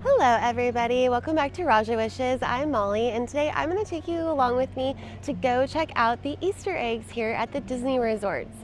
Hello everybody, welcome back to Raja Wishes. I'm Molly and today I'm going to take you along with me to go check out the Easter eggs here at the Disney resorts.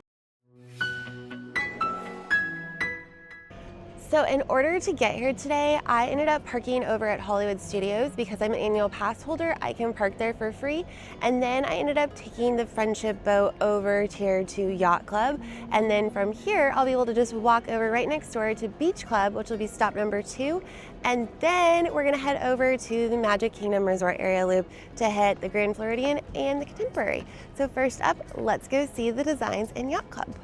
So in order to get here today, I ended up parking over at Hollywood Studios because I'm an annual pass holder. I can park there for free. And then I ended up taking the friendship boat over here to Yacht Club. And then from here, I'll be able to just walk over right next door to Beach Club, which will be stop number 2. And then we're gonna head over to the Magic Kingdom Resort area loop to hit the Grand Floridian and the Contemporary. So first up, let's go see the designs in Yacht Club.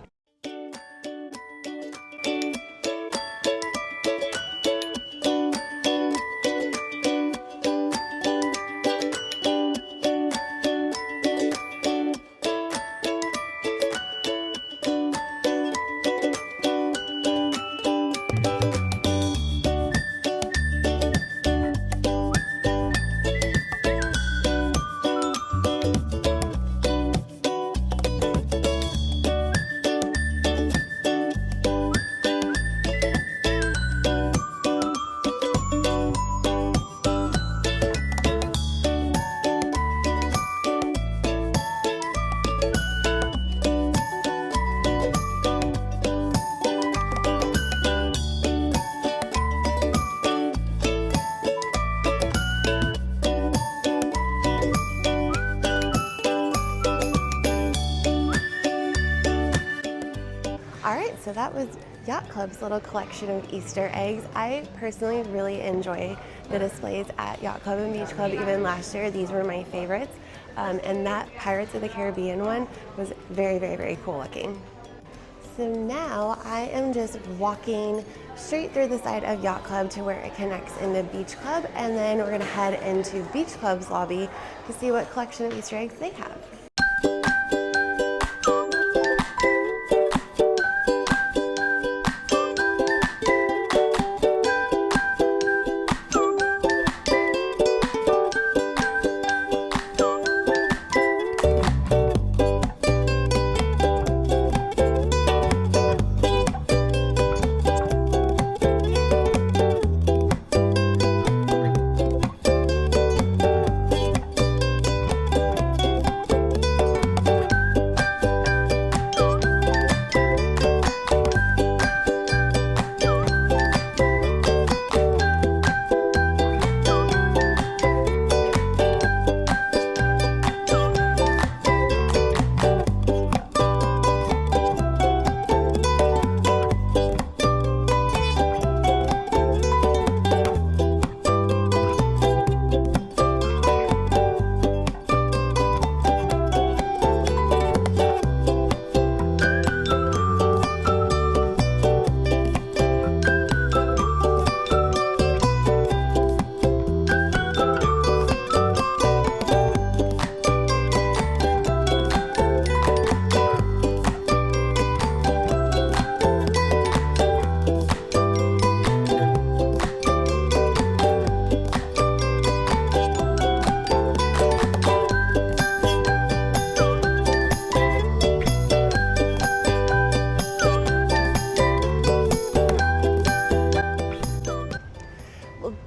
Alright, so that was Yacht Club's little collection of Easter eggs. I personally really enjoy the displays at Yacht Club and Beach Club. Even last year, these were my favorites. And that Pirates of the Caribbean one was very, very, very cool looking. So now I am just walking straight through the side of Yacht Club to where it connects into Beach Club, and then we're going to head into Beach Club's lobby to see what collection of Easter eggs they have.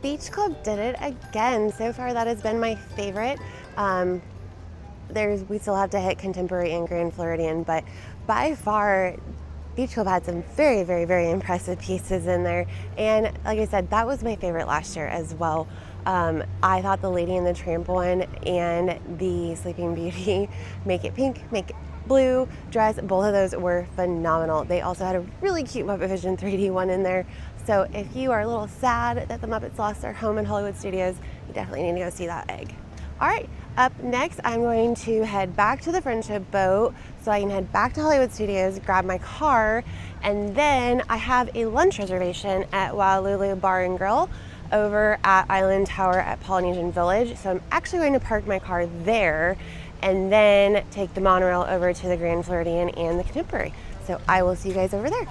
Beach Club did it again. So far that has been my favorite. We still have to hit Contemporary and Grand Floridian, but by far Beach Club had some very, very, very impressive pieces in there. And like I said, that was my favorite last year as well. I thought the Lady and the Tramp one and the Sleeping Beauty Make It Pink, Make It Blue dress, both of those were phenomenal. They also had a really cute Muppet Vision 3D one in there. So if you are a little sad that the Muppets lost their home in Hollywood Studios, you definitely need to go see that egg. All right, up next, I'm going to head back to the Friendship boat so I can head back to Hollywood Studios, grab my car, and then I have a lunch reservation at Wailulu Bar and Grill over at Island Tower at Polynesian Village. So I'm actually going to park my car there and then take the monorail over to the Grand Floridian and the Contemporary. So I will see you guys over there.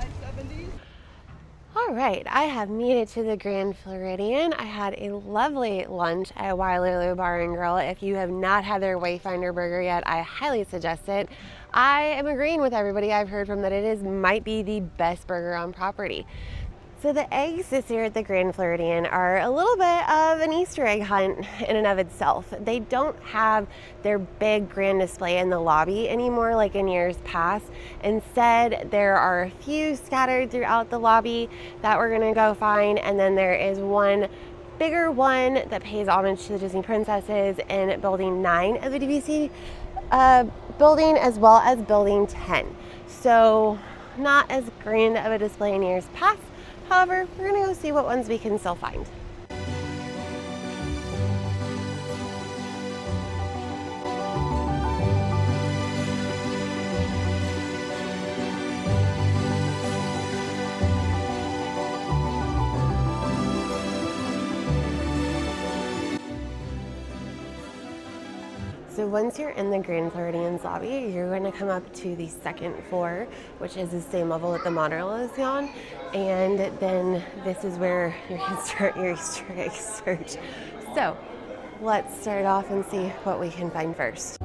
All right, I have made it to the Grand Floridian. I had a lovely lunch at Wailulu Bar and Grill. If you have not had their Wayfinder burger yet, I highly suggest it. I am agreeing with everybody I've heard from that it might be the best burger on property. So the eggs this year at the Grand Floridian are a little bit of an Easter egg hunt in and of itself. They don't have their big grand display in the lobby anymore like in years past. Instead, there are a few scattered throughout the lobby that we're gonna go find, and then there is one bigger one that pays homage to the Disney princesses in building 9 of the DVC building, as well as building 10. So not as grand of a display in years past. However, we're gonna go see what ones we can still find. So once you're in the Grand Floridian's lobby, you're going to come up to the second floor, which is the same level that the monorail is on. And then this is where you can start your Easter egg search. So let's start off and see what we can find first.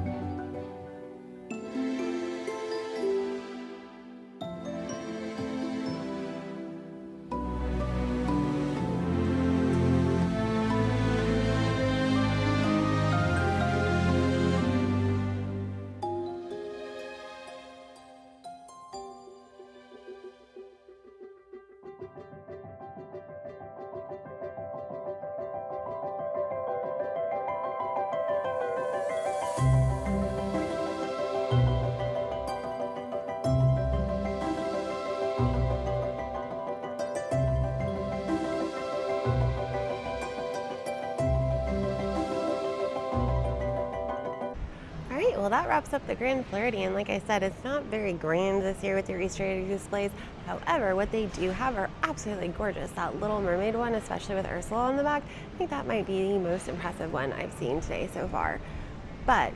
Well, that wraps up the Grand Floridian. Like I said, it's not very grand this year with your Easter egg displays. However, what they do have are absolutely gorgeous. That Little Mermaid one, especially with Ursula on the back, I think that might be the most impressive one I've seen today so far. But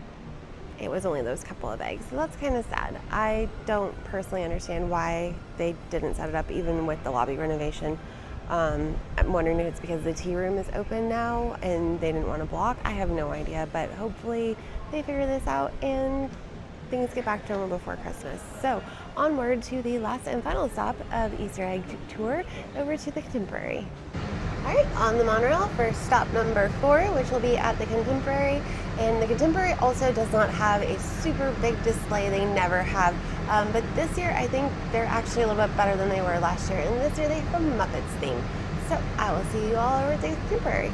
it was only those couple of eggs, so that's kind of sad. I don't personally understand why they didn't set it up even with the lobby renovation. I'm wondering if it's because the tea room is open now and they didn't want to block. I have no idea, but hopefully they figure this out and things get back to normal before Christmas. So onward to the last and final stop of Easter egg tour, over to the Contemporary. All right, on the monorail for stop number 4, which will be at the Contemporary. And the Contemporary also does not have a super big display. They never have. But this year, I think they're actually a little bit better than they were last year. And this year, they have a Muppets theme. So I will see you all over at the Contemporary.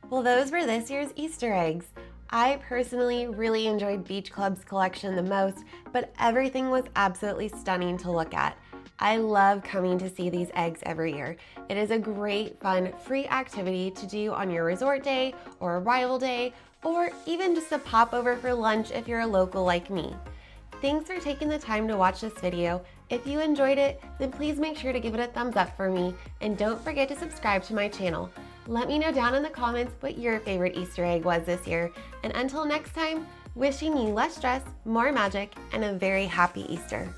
Well, those were this year's Easter eggs. I personally really enjoyed Beach Club's collection the most, but everything was absolutely stunning to look at. I love coming to see these eggs every year. It is a great, fun, free activity to do on your resort day or arrival day, or even just a pop over for lunch if you're a local like me. Thanks for taking the time to watch this video. If you enjoyed it, then please make sure to give it a thumbs up for me, and don't forget to subscribe to my channel. Let me know down in the comments what your favorite Easter egg was this year. And until next time, wishing you less stress, more magic, and a very happy Easter.